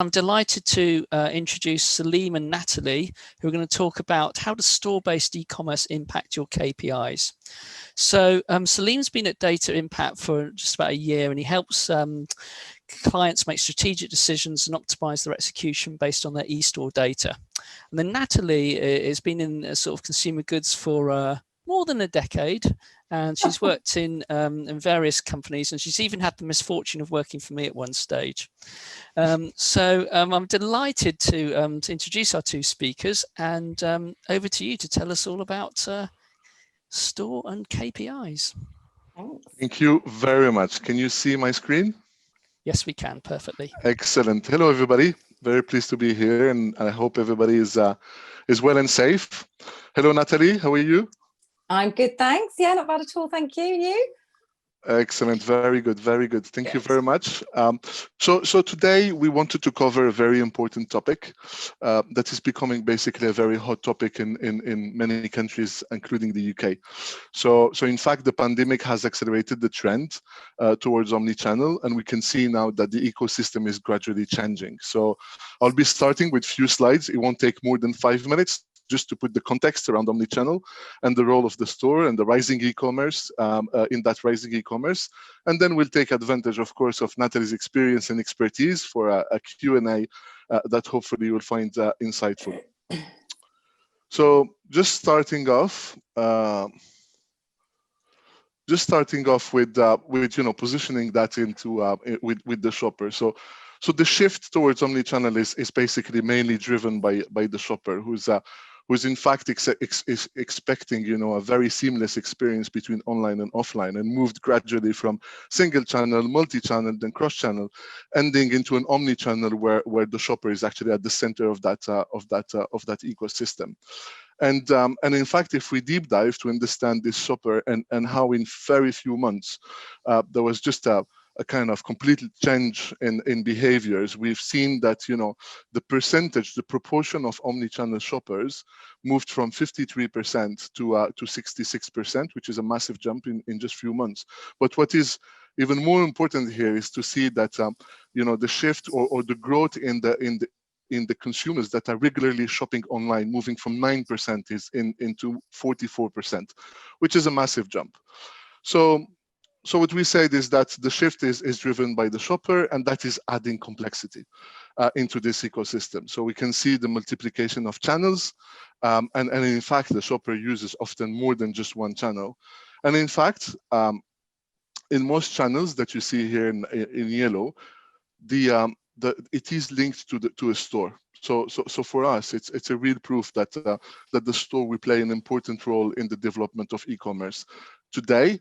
I'm delighted to introduce Salim and Natalie, who are going to talk about how does store-based e-commerce impact your KPIs. So Salim's been at DataImpact for just about a year, and he helps clients make strategic decisions and optimize their execution based on their e-store data. And then Natalie has been in sort of consumer goods for more than a decade, and she's worked in various companies, and she's even had the misfortune of working for me at one stage. So I'm delighted to introduce our two speakers, and over to you to tell us all about store and KPIs. Thank you very much. Can you see my screen? Yes, we can, perfectly. Excellent. Hello, everybody. Very pleased to be here, and I hope everybody is well and safe. Hello, Natalie. How are you? I'm good, thanks. Yeah, not bad at all. Thank you. And you? Excellent. Very good. Very good. Thank you very much. So today we wanted to cover a very important topic that is becoming basically a very hot topic in many countries, including the UK. So in fact, the pandemic has accelerated the trend towards omnichannel, and we can see now that the ecosystem is gradually changing. So I'll be starting with a few slides. It won't take more than 5 minutes, just to put the context around omnichannel and the role of the store and the rising e-commerce in that rising e-commerce. And then we'll take advantage, of course, of Natalie's experience and expertise for a Q&A that hopefully you will find insightful. So just starting off with positioning that into with the shopper. So the shift towards omnichannel is basically mainly driven by the shopper, who's in fact expecting a very seamless experience between online and offline, and moved gradually from single channel, multi-channel, then cross-channel, ending into an omni-channel where the shopper is actually at the center of that ecosystem. And in fact, if we deep dive to understand this shopper and how in very few months there was just a kind of complete change in behaviors, we've seen that the proportion of omnichannel shoppers moved from 53% to 66%, which is a massive jump in just few months. But what is even more important here is to see that the shift or the growth in the consumers that are regularly shopping online, moving from 9% into 44%, which is a massive jump. So what we said is that the shift is driven by the shopper, and that is adding complexity into this ecosystem. So we can see the multiplication of channels, and in fact, the shopper uses often more than just one channel. And in fact, in most channels that you see here in yellow, it is linked to a store. So for us, it's a real proof that the store will play an important role in the development of e-commerce today,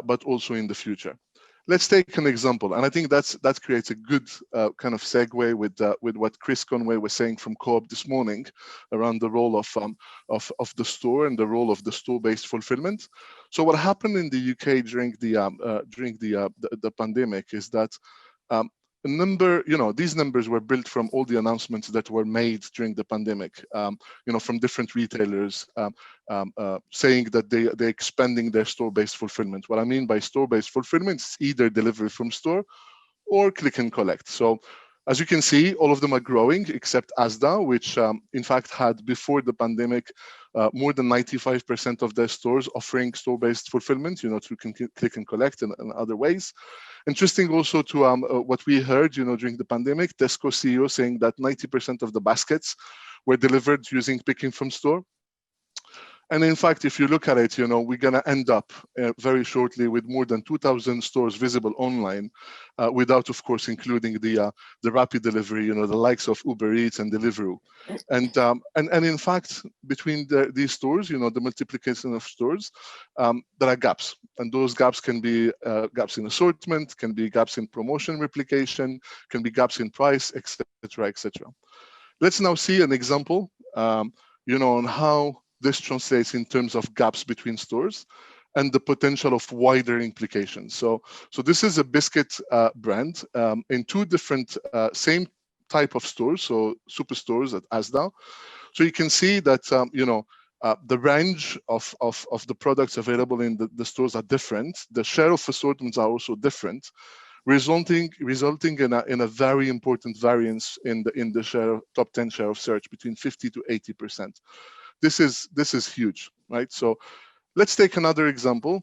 but also in the future. Let's take an example, and I think that creates a good kind of segue with what Chris Conway was saying from Co-op this morning around the role of the store and the role of the store-based fulfillment. So what happened in the UK during the pandemic is that these numbers were built from all the announcements that were made during the pandemic, from different retailers saying that they're expanding their store-based fulfillment. What I mean by store-based fulfillment is either delivery from store or click and collect. So as you can see, all of them are growing except Asda, which in fact had before the pandemic more than 95% of their stores offering store-based fulfillment, through click and collect and other ways. Interesting also to what we heard, during the pandemic, Tesco CEO saying that 90% of the baskets were delivered using picking from store. And in fact, if you look at it, we're going to end up very shortly with more than 2,000 stores visible online, without, of course, including the rapid delivery, the likes of Uber Eats and Deliveroo. And in fact, between these stores, the multiplication of stores, there are gaps. And those gaps can be gaps in assortment, can be gaps in promotion replication, can be gaps in price, etc., etc. Let's now see an example, on how this translates in terms of gaps between stores and the potential of wider implications. So this is a biscuit brand in two different same type of stores, so superstores at Asda. So you can see that the range of the products available in the stores are different. The share of assortments are also different. resulting in a very important variance in the share, top 10 share of search between 50 to 80%. This is huge, right? So let's take another example,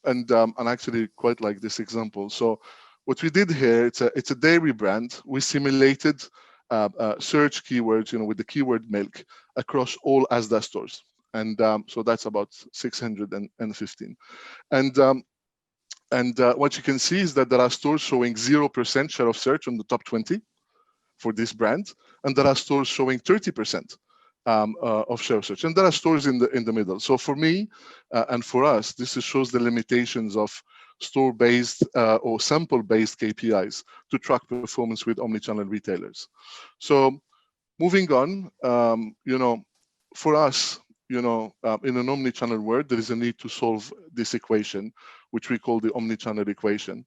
and I actually quite like this example. So what we did here, it's a dairy brand. We simulated search keywords, with the keyword milk across all Asda stores, and so that's about 615. And what you can see is that there are stores showing 0% share of search on the top 20 for this brand, and there are stores showing 30% of share of search, and there are stores in the middle. So for me and for us, this shows the limitations of store-based or sample-based KPIs to track performance with omnichannel retailers. So moving on, for us, in an omnichannel world, there is a need to solve this equation, which we call the omnichannel equation.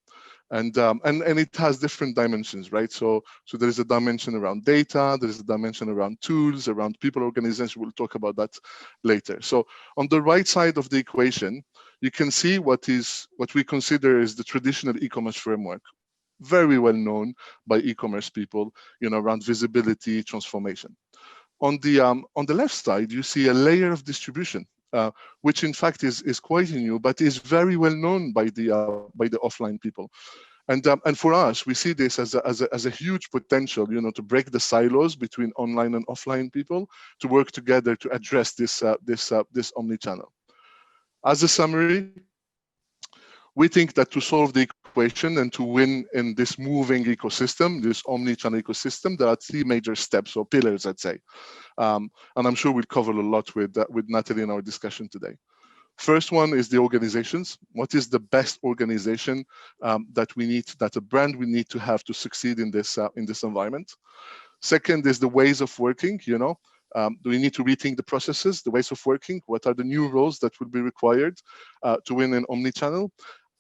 And it has different dimensions, right? So there is a dimension around data, there is a dimension around tools, around people, organization. We'll talk about that later. So on the right side of the equation, you can see what we consider is the traditional e-commerce framework, very well known by e-commerce people, around visibility, transformation. On the left side, you see a layer of distribution, which in fact is quite new, but is very well known by the offline people. And for us, we see this as a huge potential, to break the silos between online and offline people, to work together to address this omnichannel. As a summary, we think that to solve the equation and to win in this moving ecosystem, this omnichannel ecosystem, there are three major steps or pillars, I'd say. And I'm sure we'll cover a lot with Natalie in our discussion today. First one is the organizations. What is the best organization that a brand we need to have to succeed in this environment? Second is the ways of working. Do we need to rethink the processes, the ways of working? What are the new roles that will be required to win in omnichannel?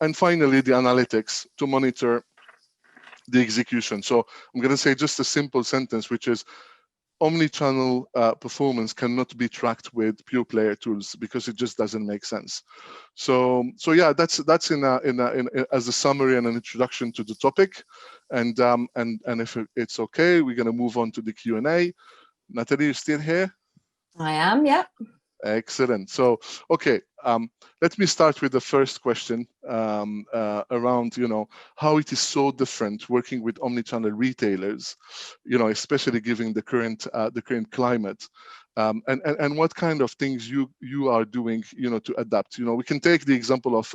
And finally, the analytics to monitor the execution. So I'm going to say just a simple sentence, which is omnichannel performance cannot be tracked with pure player tools because it just doesn't make sense. So yeah, that's as a summary and an introduction to the topic. And if it's okay, we're going to move on to the Q&A. Natalie, you still here? I am, yeah. Excellent. So, okay, let me start with the first question around, how it is so different working with omnichannel retailers, especially given the current climate, and what kind of things you are doing, to adapt. We can take the example of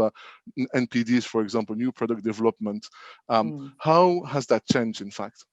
NPDs, for example, new product development. How has that changed, in fact?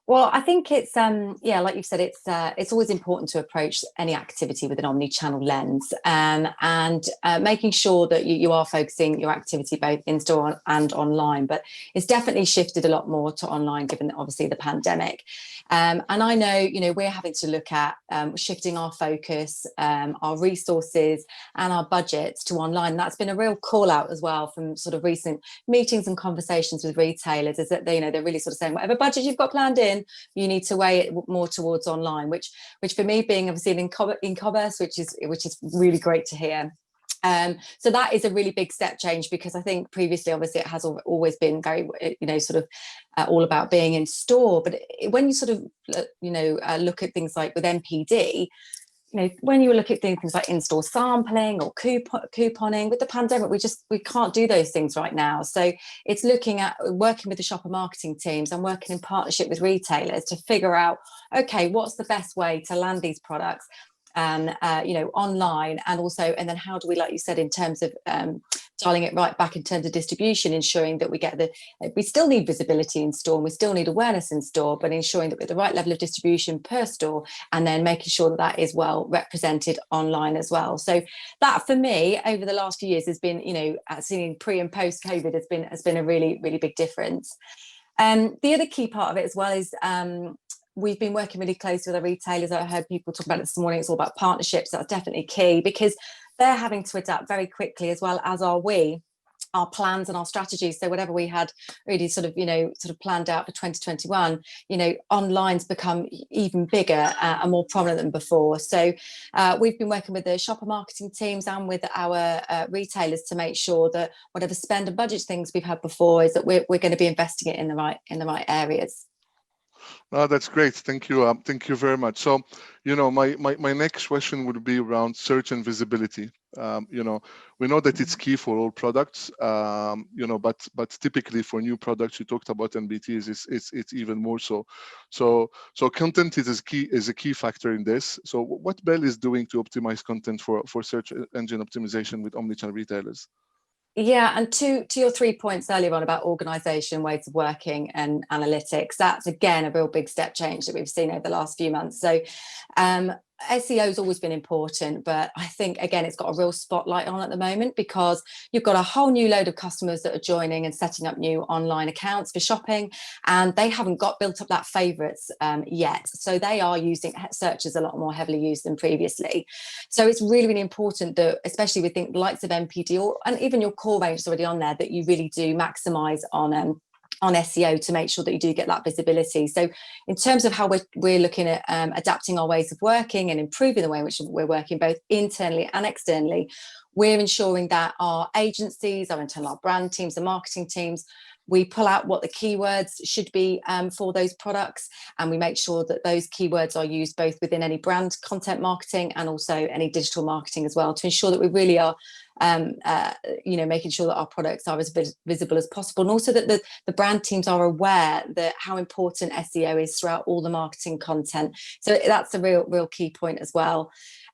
Well, I think it's like you said, it's always important to approach any activity with an omni-channel lens, and making sure that you are focusing your activity both in store and online. But it's definitely shifted a lot more to online, given obviously the pandemic. And I know, we're having to look at shifting our focus, our resources, and our budgets to online. That's been a real call out as well from sort of recent meetings and conversations with retailers. Is that they're really sort of saying whatever budget you've got planned in, you need to weigh it more towards online, which for me, being obviously in eCommerce, which is really great to hear. So that is a really big step change, because I think previously, obviously, it has always been very, all about being in store. But when you sort of, look at things like with NPD, when you look at things like in-store sampling or couponing, with the pandemic, we can't do those things right now. So it's looking at working with the shopper marketing teams and working in partnership with retailers to figure out, okay, what's the best way to land these products online, and then how do we, like you said, in terms of dialing it right back in terms of distribution, ensuring that we still need visibility in store and we still need awareness in store, but ensuring that with the right level of distribution per store, and then making sure that is well represented online as well. So that for me over the last few years has been, seeing pre and post COVID has been a really, really big difference. The other key part of it as well is we've been working really closely with our retailers. I heard people talk about it this morning. It's all about partnerships. That's definitely key, because they're having to adapt very quickly, as well as are we. our plans and our strategies. So whatever we had really sort of planned out for 2021, online's become even bigger and more prominent than before. So we've been working with the shopper marketing teams and with our retailers to make sure that whatever spend and budget things we've had before is that we're going to be investing it in the right areas. Oh, that's great. Thank you. Thank you very much. So, my next question would be around search and visibility. We know that it's key for all products, but typically for new products, you talked about NBTs, it's even more so. So content is a key factor in this. So what Bell is doing to optimize content for search engine optimization with omnichannel retailers? Yeah, and to your 3 points earlier on about organisation, ways of working and analytics, that's again a real big step change that we've seen over the last few months. So SEO has always been important, but I think again it's got a real spotlight on at the moment because you've got a whole new load of customers that are joining and setting up new online accounts for shopping, and they haven't got built up that favourites yet, so they are using searches a lot more heavily used than previously. So it's really, really important that, especially with the likes of MPD and even your core range is already on there, that you really do maximise on SEO to make sure that you do get that visibility. So in terms of how we're looking at adapting our ways of working and improving the way in which we're working both internally and externally, we're ensuring that our agencies, our brand teams, the marketing teams, we pull out what the keywords should be for those products, and we make sure that those keywords are used both within any brand content marketing and also any digital marketing as well, to ensure that we really are making sure that our products are as visible as possible, and also that the brand teams are aware that how important SEO is throughout all the marketing content. So that's a real key point as well.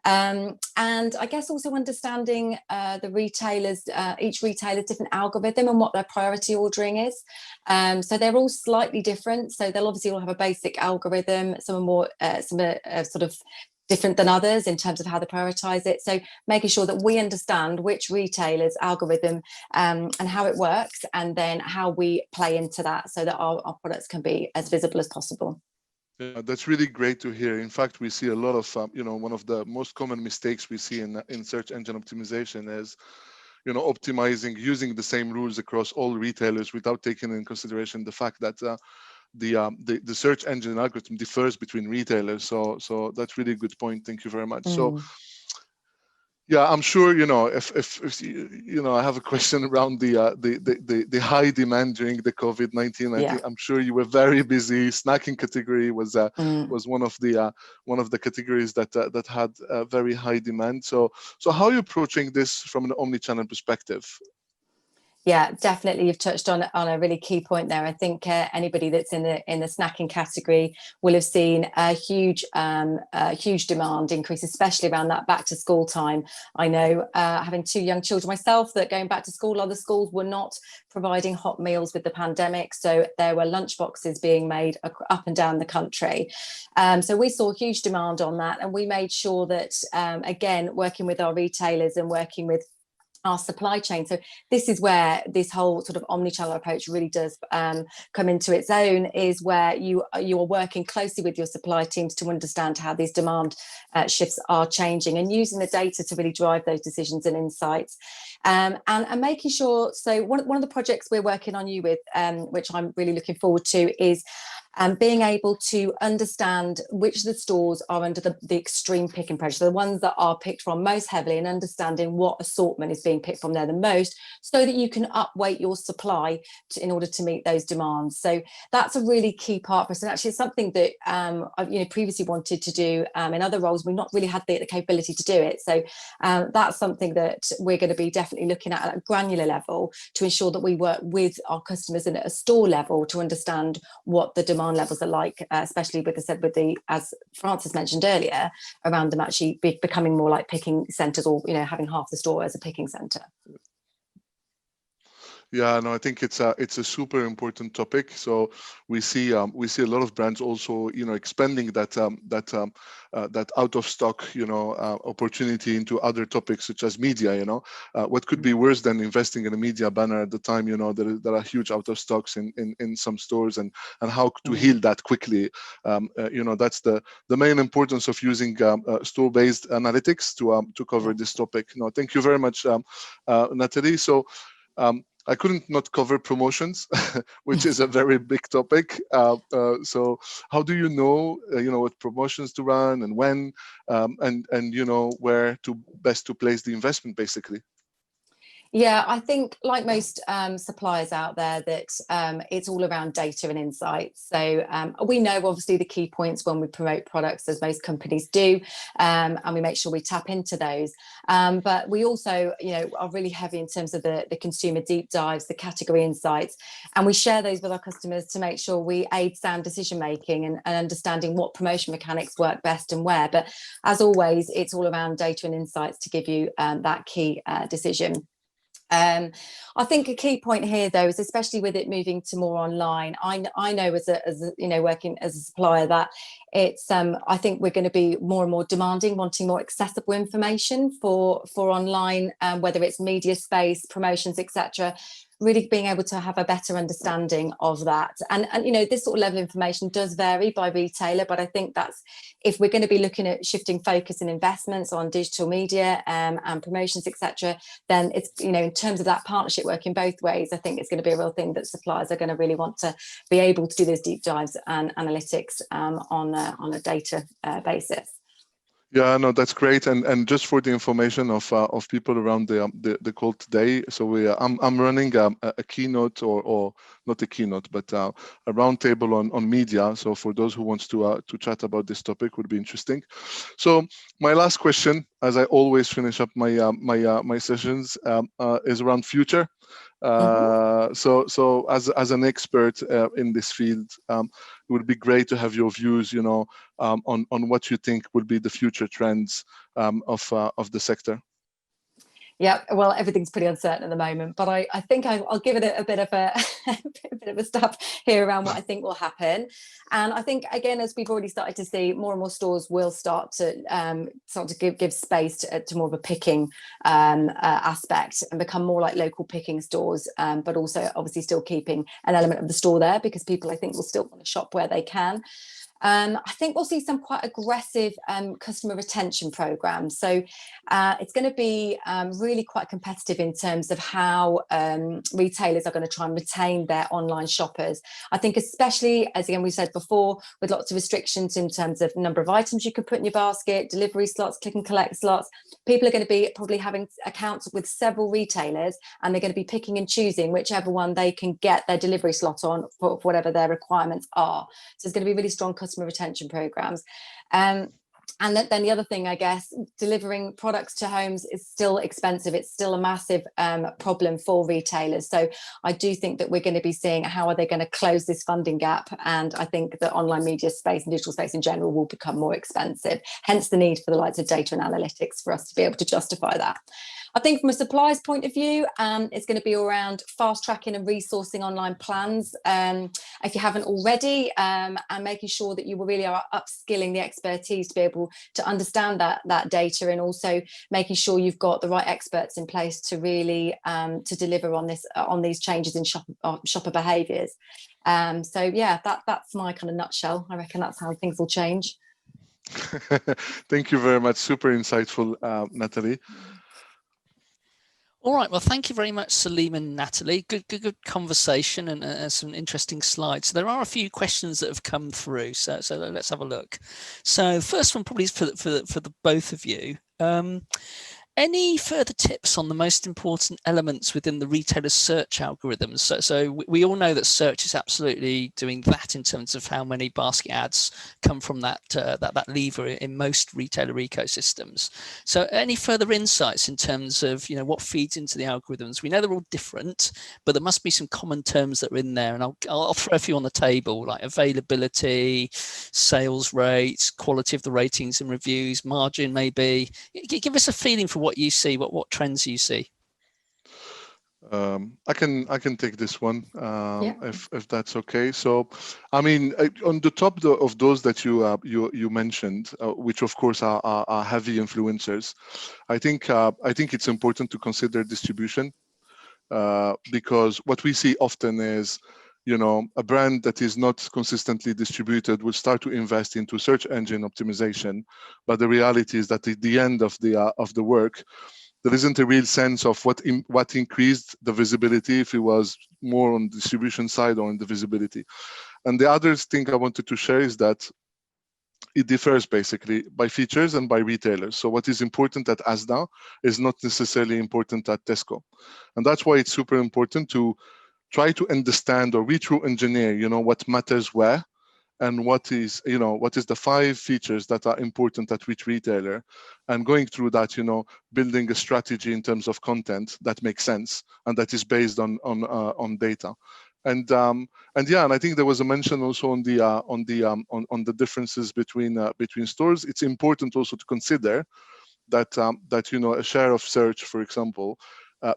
And I guess also understanding the retailers, each retailer's different algorithm and what their priority ordering is. So they're all slightly different. So they'll obviously all have a basic algorithm. Some are more, sort of different than others in terms of how they prioritize it. So making sure that we understand which retailer's algorithm and how it works, and then how we play into that so that our products can be as visible as possible. Yeah, that's really great to hear. In fact, we see a lot of, one of the most common mistakes we see in search engine optimization is, optimizing using the same rules across all retailers without taking in consideration the fact that the search engine algorithm differs between retailers. So that's really a good point. Thank you very much. So yeah, I'm sure, if I have a question around the high demand during the COVID-19. Yeah. I'm sure you were very busy. Snacking category was one of the categories that had very high demand. So how are you approaching this from an omnichannel perspective? Yeah, definitely. You've touched on a really key point there. I think anybody that's in the snacking category will have seen a huge demand increase, especially around that back to school time. I know, having 2 young children myself, that going back to school, other schools were not providing hot meals with the pandemic, so there were lunch boxes being made up and down the country. So we saw huge demand on that, and we made sure that again, working with our retailers and working with our supply chain. So this is where this whole sort of omnichannel approach really does come into its own, is where you are working closely with your supply teams to understand how these demand shifts are changing, and using the data to really drive those decisions and insights. And making sure, so one of the projects we're working on with, which I'm really looking forward to, is being able to understand which of the stores are under the extreme picking pressure, so the ones that are picked from most heavily, and understanding what assortment is being picked from there the most, so that you can upweight your supply in order to meet those demands. So that's a really key part for us, and actually it's something that I've previously wanted to do in other roles. We've not really had the capability to do it, so that's something that we're going to be definitely looking at a granular level, to ensure that we work with our customers and at a store level to understand what the demand levels are like, especially with the, as Francis mentioned earlier, around them actually becoming more like picking centres, or having half the store as a picking centre. Yeah, no, I think it's a super important topic. So we see a lot of brands also, expanding that out of stock, opportunity into other topics such as media. What could be worse than investing in a media banner at the time? There are huge out of stocks in some stores, and how to heal that quickly. That's the main importance of using store-based analytics to cover this topic. No, thank you very much, Natalie. So, I couldn't not cover promotions, which is a very big topic. So how do you know what promotions to run and when, and where to best to place the investment, basically? Yeah, I think like most suppliers out there that it's all around data and insights. So we know obviously the key points when we promote products, as most companies do, and we make sure we tap into those. But we also, are really heavy in terms of the consumer deep dives, the category insights, and we share those with our customers to make sure we aid sound decision making and understanding what promotion mechanics work best and where. But as always, it's all around data and insights to give you that key decision. I think a key point here, though, is especially with it moving to more online. I know as a working as a supplier that it's I think we're going to be more and more demanding, wanting more accessible information for online, whether it's media space, promotions, etc. Really being able to have a better understanding of that, and this sort of level of information does vary by retailer, but I think that's, if we're going to be looking at shifting focus and investments on digital media and promotions, etc., then it's in terms of that partnership working both ways, I think it's going to be a real thing that suppliers are going to really want to be able to do those deep dives and analytics on a data basis. Yeah, no, that's great. And just for the information of people around the call today, so I'm running a keynote or not a keynote, but a roundtable on media. So for those who wants to chat about this topic, would be interesting. So my last question, as I always finish up my sessions, is around future. So as an expert in this field, it would be great to have your views, on what you think will be the future trends of the sector. Yeah, well, everything's pretty uncertain at the moment, but I think I'll give it a bit of a stab here around what I think will happen. And I think, again, as we've already started to see, more and more stores will start to give space to more of a picking aspect and become more like local picking stores, but also obviously still keeping an element of the store there, because people, I think, will still want to shop where they can. I think we'll see some quite aggressive customer retention programs. So it's going to be really quite competitive in terms of how retailers are going to try and retain their online shoppers. I think especially, as again we said before, with lots of restrictions in terms of number of items you could put in your basket, delivery slots, click and collect slots, people are going to be probably having accounts with several retailers, and they're going to be picking and choosing whichever one they can get their delivery slot on for whatever their requirements are. So it's going to be really strong customer retention programs. And then the other thing, I guess, delivering products to homes is still expensive. It's still a massive problem for retailers. So I do think that we're going to be seeing how are they going to close this funding gap. And I think that online media space and digital space in general will become more expensive. Hence the need for the likes of data and analytics for us to be able to justify that. I think from a supplier's point of view, it's going to be around fast tracking and resourcing online plans, if you haven't already, and making sure that you really are upskilling the expertise to be able to understand that data, and also making sure you've got the right experts in place to really to deliver on these changes in shopper behaviours. So yeah, that's my kind of nutshell. I reckon that's how things will change. Thank you very much. Super insightful, Natalie. All right, well, thank you very much, Salim and Natalie. Good conversation and some interesting slides. So there are a few questions that have come through, so let's have a look. So first one probably is for the both of you. Any further tips on the most important elements within the retailer's search algorithms? So we all know that search is absolutely doing that in terms of how many basket ads come from that lever in most retailer ecosystems. So any further insights in terms of what feeds into the algorithms? We know they're all different, but there must be some common terms that are in there, and I'll throw a few on the table, like availability, sales rates, quality of the ratings and reviews, margin maybe. Give us a feeling for what you see, what trends you see. I can take this one, Yeah. if that's okay. So, I mean, on the top of those that you mentioned, which of course are heavy influencers, I think it's important to consider distribution, because what we see often is, a brand that is not consistently distributed will start to invest into search engine optimization, but the reality is that at the end of the work, there isn't a real sense of what increased the visibility, if it was more on the distribution side or on the visibility. And the other thing I wanted to share is that it differs basically by features and by retailers. So what is important at Asda is not necessarily important at Tesco. And that's why it's super important to try to understand or retro engineer, what matters where, and what is the 5 features that are important at which retailer, and going through that, building a strategy in terms of content that makes sense and that is based on data. And I think there was a mention also on the differences between stores. It's important also to consider that a share of search, for example,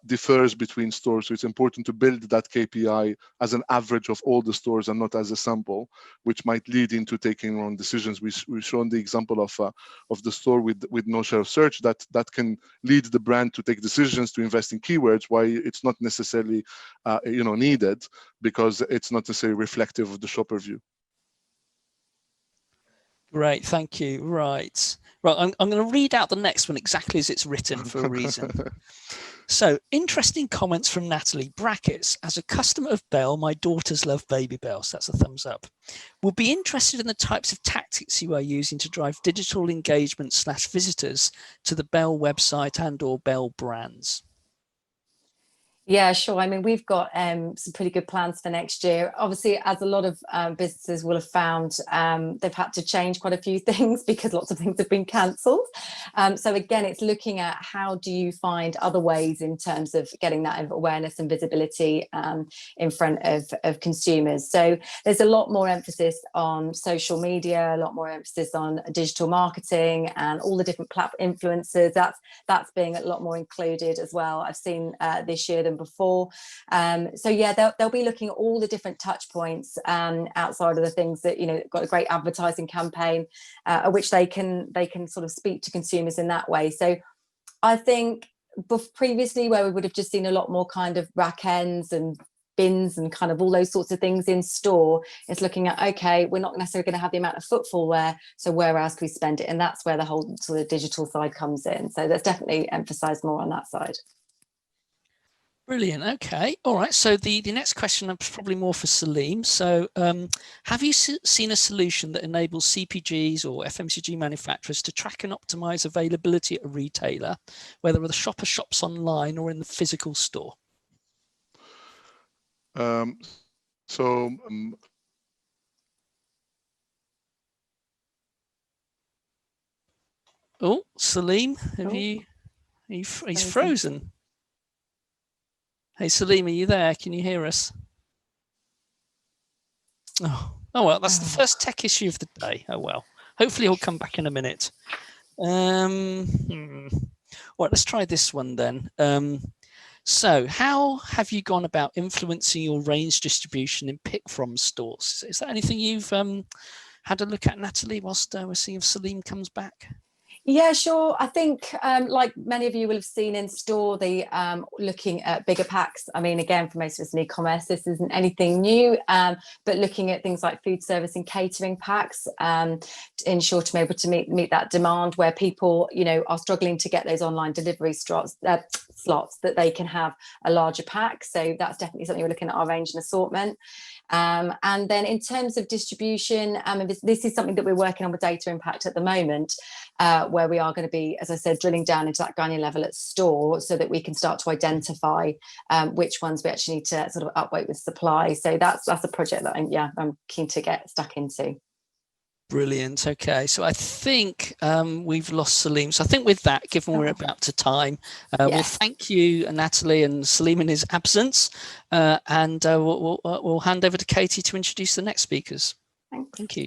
differs between stores. So it's important to build that KPI as an average of all the stores and not as a sample, which might lead into taking wrong decisions. We've shown the example of the store with no share of search that can lead the brand to take decisions to invest in keywords, why it's not necessarily needed, because it's not necessarily reflective of the shopper view. Great, thank you. Right, I'm going to read out the next one exactly as it's written for a reason. So, interesting comments from Natalie. Brackets, as a customer of Bell, my daughters love Baby Bells. That's a thumbs up. Will be interested in the types of tactics you are using to drive digital engagement / visitors to the Bell website and or Bell brands. Yeah, sure. I mean, we've got some pretty good plans for next year. Obviously, as a lot of businesses will have found, they've had to change quite a few things because lots of things have been cancelled. So again, it's looking at how do you find other ways in terms of getting that awareness and visibility in front of consumers. So there's a lot more emphasis on social media, a lot more emphasis on digital marketing and all the different influencers. That's being a lot more included as well. I've seen this year than before. So yeah, they'll be looking at all the different touch points outside of the things that, got a great advertising campaign at which they can sort of speak to consumers in that way. So I think previously, where we would have just seen a lot more kind of rack ends and bins and kind of all those sorts of things in store, it's looking at, okay, we're not necessarily going to have the amount of footfall there, so where else can we spend it? And that's where the whole sort of digital side comes in. So there's definitely emphasized more on that side. Brilliant. Okay. All right. So the next question is probably more for Salim. So have you seen a solution that enables CPGs or FMCG manufacturers to track and optimize availability at a retailer, whether the shopper shops online or in the physical store? Oh, Salim, he's frozen. Hey, Salim, are you there? Can you hear us? Oh well, that's the first tech issue of the day. Oh well. Hopefully he'll come back in a minute. Right, let's try this one then. So how have you gone about influencing your range distribution in pick from stores? Is that anything you've had a look at, Natalie, whilst we're seeing if Salim comes back? Yeah, sure. I think like many of you will have seen in store, the looking at bigger packs. I mean, again, for most of us in e-commerce, this isn't anything new, but looking at things like food service and catering packs to ensure to be able to meet that demand where people, are struggling to get those online delivery slots that they can have a larger pack. So that's definitely something we're looking at our range and assortment. And then in terms of distribution, this is something that we're working on with DataImpact at the moment, where we are going to be, as I said, drilling down into that granular level at store so that we can start to identify which ones we actually need to sort of upweight with supply. So that's a project that I'm keen to get stuck into. Brilliant. Okay, so I think we've lost Salim. So I think with that, given we're about to time, we'll thank you, Natalie, and Salim in his absence, and we'll hand over to Katie to introduce the next speakers. Thanks. Thank you.